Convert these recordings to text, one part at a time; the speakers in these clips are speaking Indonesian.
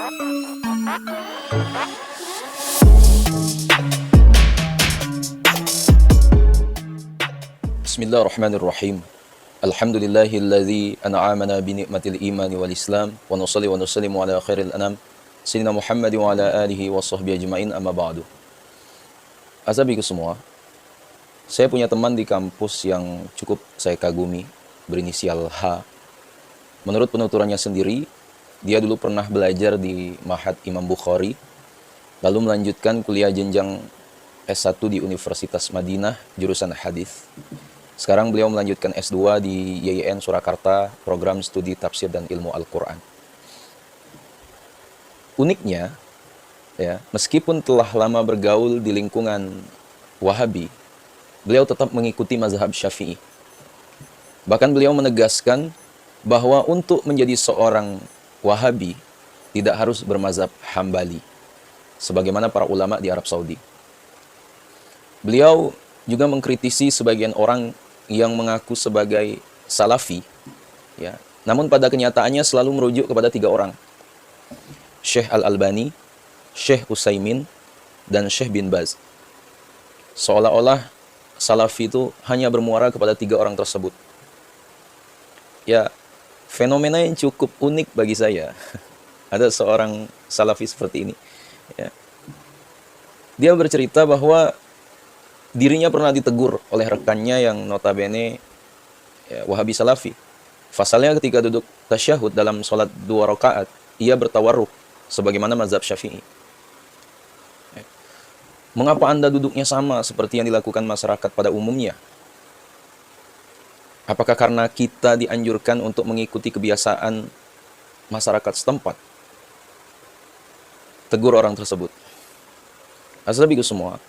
Bismillahirrahmanirrahim. Alhamdulillahilladzi an'amana bi ni'matil imani wal islam wa nusalli wa nusallimu ala khairil anam sayyidina Muhammad wa ala alihi wa sahbihi ajmain, amma ba'du. Azabiku semua, saya punya teman di kampus yang cukup saya kagumi, berinisial H. Menurut penuturannya sendiri, dia dulu pernah belajar di Ma'had Imam Bukhari, lalu melanjutkan kuliah jenjang S1 di Universitas Madinah, jurusan hadis. Sekarang beliau melanjutkan S2 di YIN Surakarta, program studi tafsir dan ilmu Al-Quran. Uniknya, ya, meskipun telah lama bergaul di lingkungan Wahabi, beliau tetap mengikuti mazhab Syafi'i. Bahkan beliau menegaskan bahwa untuk menjadi seorang Wahabi tidak harus bermazhab Hambali, sebagaimana para ulama di Arab Saudi. Beliau juga mengkritisi sebagian orang yang mengaku sebagai Salafi, ya, namun pada kenyataannya selalu merujuk kepada 3 orang: Syekh Al-Albani, Syekh Utsaimin, dan Syekh bin Baz. Seolah-olah Salafi itu hanya bermuara kepada 3 orang tersebut. Ya, fenomena yang cukup unik bagi saya. Ada seorang Salafi seperti ini, ya. Dia bercerita bahwa dirinya pernah ditegur oleh rekannya yang notabene, ya, Wahabi Salafi. Pasalnya ketika duduk tasyahud dalam sholat 2 rakaat, ia bertawarruk sebagaimana mazhab Syafi'i. Mengapa Anda duduknya sama seperti yang dilakukan masyarakat pada umumnya? Apakah karena kita dianjurkan untuk mengikuti kebiasaan masyarakat setempat? Tegur orang tersebut. Asal semua,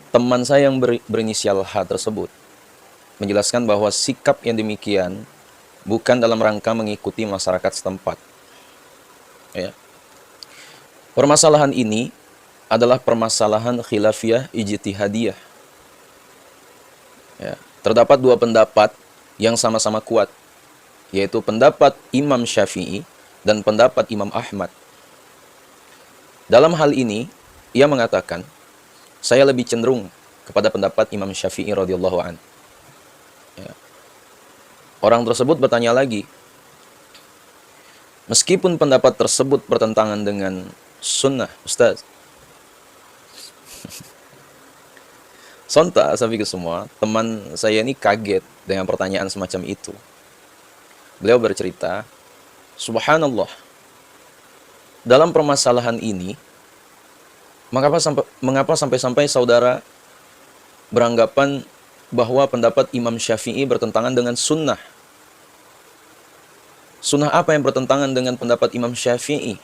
teman saya yang berinisial H tersebut menjelaskan bahwa sikap yang demikian bukan dalam rangka mengikuti masyarakat setempat. Ya. Permasalahan ini adalah permasalahan khilafiyah ijtihadiyah. Ya. Terdapat 2 pendapat yang sama-sama kuat, yaitu pendapat Imam Syafi'i dan pendapat Imam Ahmad. Dalam hal ini, ia mengatakan, saya lebih cenderung kepada pendapat Imam Syafi'i radhiyallahu an. Ya. Orang tersebut bertanya lagi, meskipun pendapat tersebut bertentangan dengan sunnah, Ustaz. Sontak sampai ke semua, teman saya ini kaget dengan pertanyaan semacam itu. Beliau bercerita, subhanallah, dalam permasalahan ini, mengapa sampai-sampai saudara beranggapan bahwa pendapat Imam Syafi'i bertentangan dengan sunnah? Sunnah apa yang bertentangan dengan pendapat Imam Syafi'i?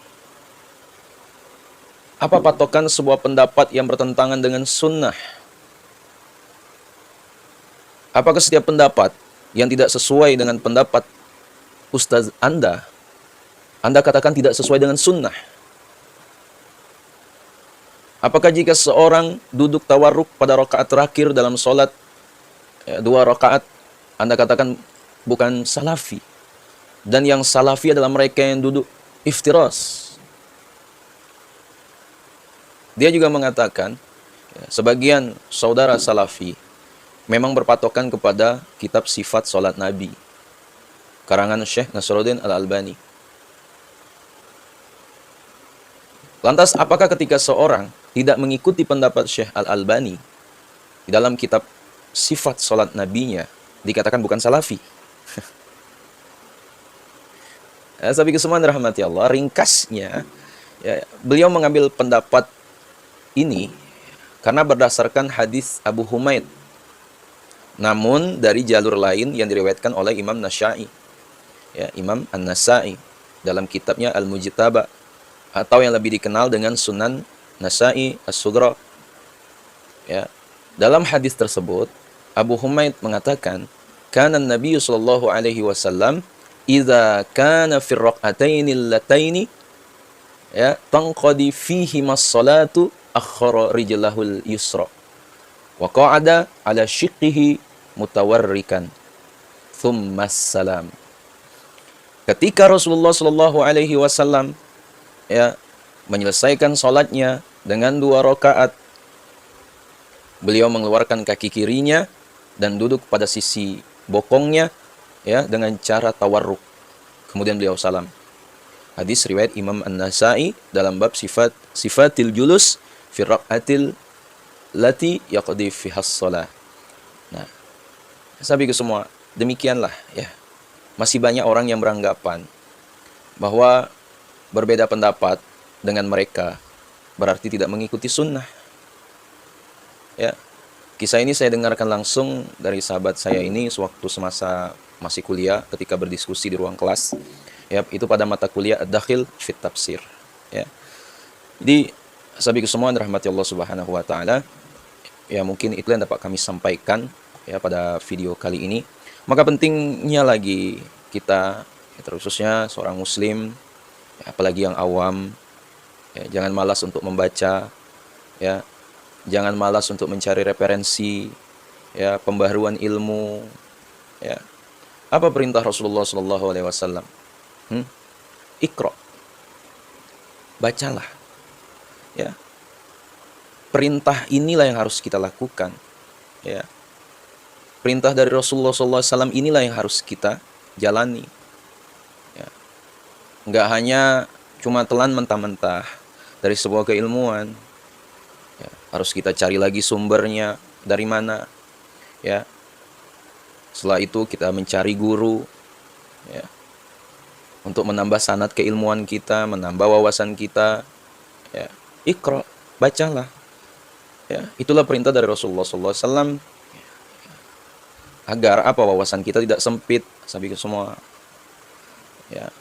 Apa patokan sebuah pendapat yang bertentangan dengan sunnah? Apakah setiap pendapat yang tidak sesuai dengan pendapat Ustaz Anda katakan tidak sesuai dengan sunnah? Apakah jika seorang duduk tawarruk pada rakaat terakhir dalam sholat 2 rakaat, Anda katakan bukan Salafi? Dan yang Salafi adalah mereka yang duduk iftiras. Dia juga mengatakan, ya, sebagian saudara Salafi memang berpatokan kepada kitab sifat sholat Nabi, karangan Syekh Nasruddin Al-Albani. Lantas, apakah ketika seorang tidak mengikuti pendapat Syekh Al-Albani di dalam kitab sifat sholat nabinya, dikatakan bukan Salafi? Sabi kesemuan rahmati Allah, ringkasnya, ya, beliau mengambil pendapat ini karena berdasarkan hadis Abu Humaid, namun dari jalur lain yang diriwayatkan oleh Imam Nasa'i, ya, Imam An-Nasa'i dalam kitabnya Al-Mujtaba, atau yang lebih dikenal dengan Sunan Nasa'i As-Sughra. Ya. Dalam hadis tersebut, Abu Humaid mengatakan, kana Nabi sallallahu alaihi wasallam idza kana fi raq'ataini allataini, ya, tanqadi fihi mas-salatu akhara rijlahul yusra wa qa'ada ala shiqqihi mutawarrikan thumma salam. Ketika Rasulullah sallallahu alaihi wasallam, ya, menyelesaikan sholatnya dengan 2 rakaat. Beliau mengeluarkan kaki kirinya dan duduk pada sisi bokongnya, ya, dengan cara tawarruk. Kemudian beliau salam. Hadis riwayat Imam An-Nasa'i dalam bab sifatil julus fi raqatil lati yaqdi fiha shalah. Nah, sabi ke semua, demikianlah ya. Masih banyak orang yang beranggapan bahwa berbeda pendapat dengan mereka berarti tidak mengikuti sunnah. Ya, kisah ini saya dengarkan langsung dari sahabat saya ini sewaktu semasa masih kuliah ketika berdiskusi di ruang kelas. Ya, itu pada mata kuliah Ad-Dakhil fit Tafsir. Ya. Jadi, sahabatku semua rahmati Allah Subhanahu wa taala, ya mungkin itu yang dapat kami sampaikan ya pada video kali ini. Maka pentingnya lagi kita, ya, terkhususnya seorang muslim, ya, apalagi yang awam, ya, jangan malas untuk membaca, ya. Jangan malas untuk mencari referensi, ya, pembaharuan ilmu, ya. Apa perintah Rasulullah Shallallahu Alaihi Wasallam? Iqra, bacalah, ya. Perintah inilah yang harus kita lakukan, ya. Perintah dari Rasulullah Shallallahu Alaihi Wasallam inilah yang harus kita jalani, ya. Nggak hanya cuma telan mentah-mentah dari sebuah keilmuan. Ya, harus kita cari lagi sumbernya dari mana, ya. Setelah itu kita mencari guru, ya, untuk menambah sanad keilmuan kita, menambah wawasan kita, ya. Iqra, bacalah, ya. Itulah perintah dari Rasulullah SAW agar apa, wawasan kita tidak sempit, sahabat semua, ya.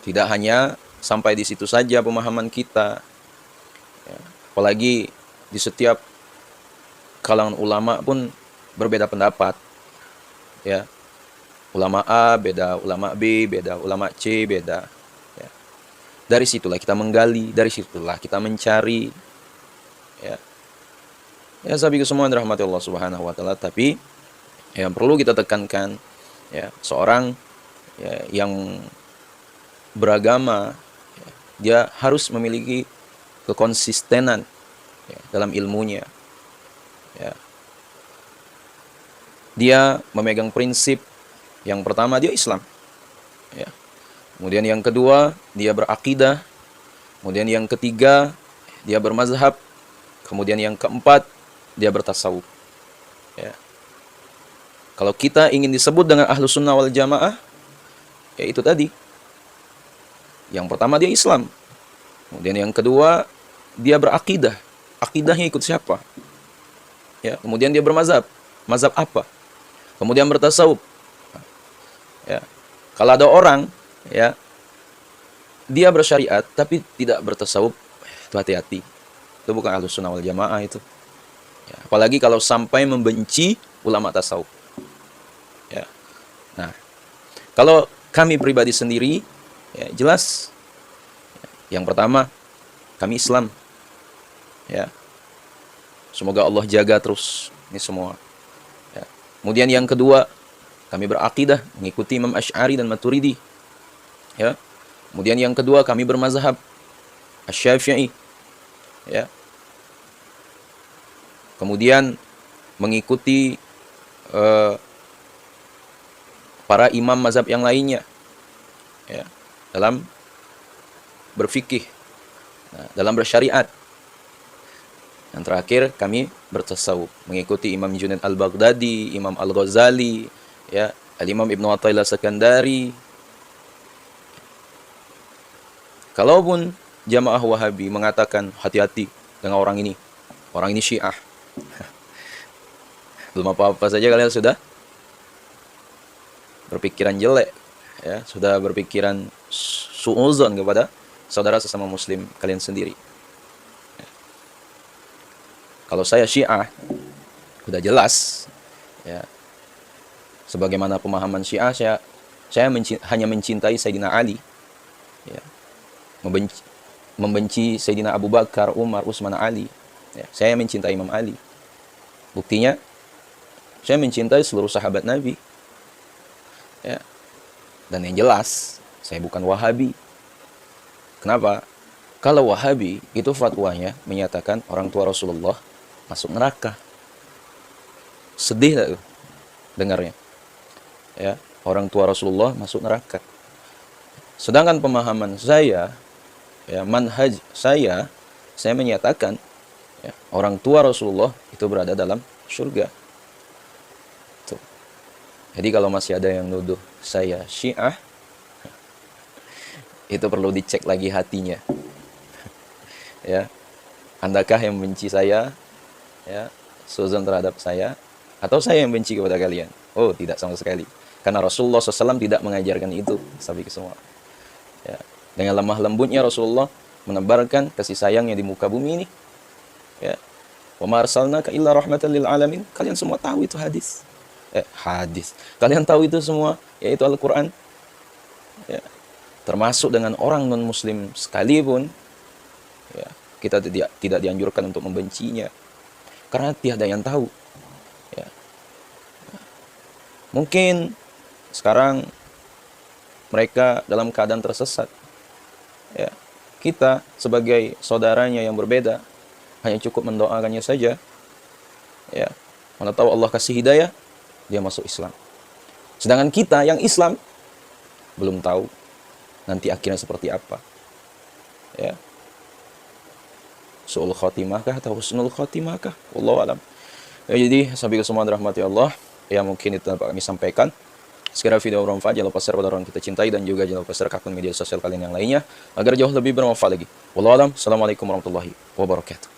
Tidak hanya sampai di situ saja pemahaman kita. Ya, apalagi di setiap kalangan ulama pun berbeda pendapat, ya. Ulama A beda, ulama B beda, ulama C beda, ya. Dari situlah kita menggali, dari situlah kita mencari, ya. Ya, sahabatku semua dirahmati Allah Subhanahu wa taala, tapi yang perlu kita tekankan, ya, seorang, ya, yang beragama, ya, dia harus memiliki kekonsistenan, ya, dalam ilmunya, ya. Dia memegang prinsip, yang pertama dia Islam, ya. Kemudian yang kedua dia berakidah, kemudian yang ketiga dia bermazhab, kemudian yang keempat dia bertasawuf, ya. Kalau kita ingin disebut dengan Ahlus Sunnah wal Jamaah, ya itu tadi. Yang pertama dia Islam, kemudian yang kedua dia berakidah. Akidahnya ikut siapa? Ya, kemudian dia bermazhab. Mazhab apa? Kemudian bertasawuf. Ya. Kalau ada orang, ya, dia bersyariat tapi tidak bertasawuf, itu hati-hati. Itu bukan Ahlus Sunnah wal Jamaah itu. Ya, apalagi kalau sampai membenci ulama tasawuf. Ya. Nah, kalau kami pribadi sendiri, ya, jelas. Yang pertama, kami Islam, ya. Semoga Allah jaga terus ini semua, ya. Kemudian yang kedua, kami berakidah mengikuti Imam Asy'ari dan Maturidi, ya. Kemudian yang kedua, kami bermazhab Asy-Syafi'i, ya. Kemudian mengikuti para imam mazhab yang lainnya, ya, dalam berfikih, nah, dalam bersyariat. Yang terakhir kami bertasawuf mengikuti Imam Junaid Al-Baghdadi, Imam Al-Ghazali, ya, Al-Imam Ibnu Athaillah Sakandari. Kalaupun jamaah Wahabi mengatakan hati-hati dengan orang ini Syiah, belum apa-apa saja kalian sudah berpikiran jelek, ya, sudah berpikiran suudzon kepada saudara sesama muslim kalian sendiri. Ya. Kalau saya Syiah, sudah jelas, ya, sebagaimana pemahaman Syiah, saya hanya mencintai Sayyidina Ali, ya, membenci Sayyidina Abu Bakar, Umar, Utsman, Ali, ya. Saya mencintai Imam Ali. Buktinya saya mencintai seluruh sahabat Nabi, ya. Dan yang jelas saya bukan Wahabi, Kenapa? Kalau Wahabi itu fatwanya menyatakan orang tua Rasulullah masuk neraka. Sedih tak tuh dengarnya? Ya, orang tua Rasulullah masuk neraka. Sedangkan pemahaman saya, ya, manhaj saya menyatakan, ya, orang tua Rasulullah itu berada dalam surga. Tuh. Jadi kalau masih ada yang nuduh saya Syiah, itu perlu dicek lagi hatinya. Ya, andakah yang membenci saya, ya, suzon terhadap saya, atau saya yang benci kepada kalian? Oh, tidak sama sekali. Karena Rasulullah SAW tidak mengajarkan itu, sahabat semua. Ya, dengan lemah lembutnya Rasulullah menebarkan kasih sayangnya di muka bumi ini. Ya, wa ma arsalnaka illa rahmatan lil alamin. Kalian semua tahu itu hadis. Hadis. Kalian tahu itu semua, yaitu Al-Qur'an. Ya, termasuk dengan orang non-muslim sekalipun, ya, kita tidak dianjurkan untuk membencinya karena tiada yang tahu. Ya. Mungkin sekarang mereka dalam keadaan tersesat. Ya. Kita sebagai saudaranya yang berbeda hanya cukup mendoakannya saja. Ya. Mana tahu Allah kasih hidayah, dia masuk Islam. Sedangkan kita yang Islam belum tahu nanti akhirnya seperti apa. Ya. Su'ul khotimahkah atau husnul khotimahkah? Wallahu alam. Ya, jadi sahabat semua dirahmati Allah, ya mungkin itu dapat kami sampaikan. Sekiranya video bermanfaat, jangan lupa share pada orang kita cintai, dan juga jangan lupa share ke akun media sosial kalian yang lainnya agar jauh lebih bermanfaat lagi. Wallahu alam. Assalamualaikum warahmatullahi wabarakatuh.